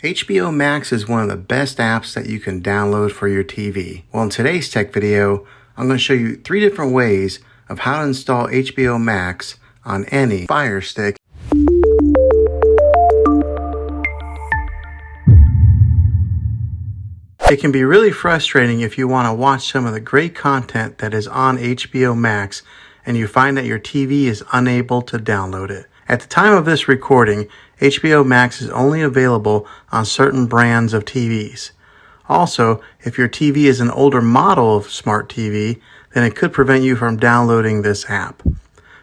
HBO Max is one of the best apps that you can download for your TV. Well, in today's tech video, I'm going to show you 3 different ways of how to install HBO Max on any Firestick. It can be really frustrating if you want to watch some of the great content that is on HBO Max and you find that your TV is unable to download it. At the time of this recording, HBO Max is only available on certain brands of TVs. Also, if your TV is an older model of smart TV, then it could prevent you from downloading this app.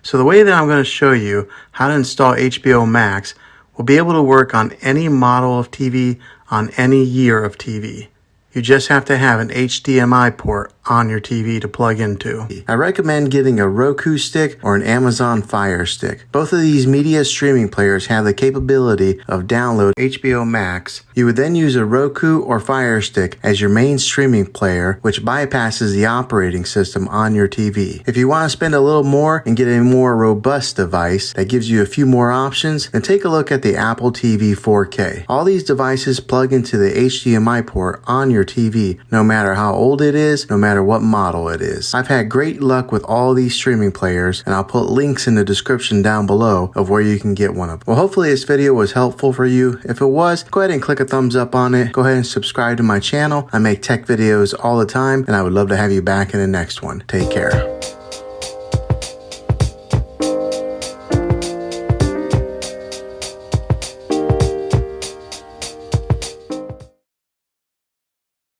So the way that I'm going to show you how to install HBO Max will be able to work on any model of TV on any year of TV. You just have to have an HDMI port on your TV to plug into. I recommend getting a Roku stick or an Amazon Fire Stick. Both of these media streaming players have the capability of download HBO Max. You would then use a Roku or Fire Stick as your main streaming player, which bypasses the operating system on your TV. If you want to spend a little more and get a more robust device that gives you a few more options, then take a look at the Apple TV 4K. All these devices plug into the HDMI port on your TV, no matter how old it is, no matter what model it is. I've had great luck with all these streaming players, and I'll put links in the description down below of where you can get one of them. Well, hopefully this video was helpful for you. If it was, go ahead and click a thumbs up on it. Go ahead and subscribe to my channel. I make tech videos all the time, and I would love to have you back in the next one. Take care.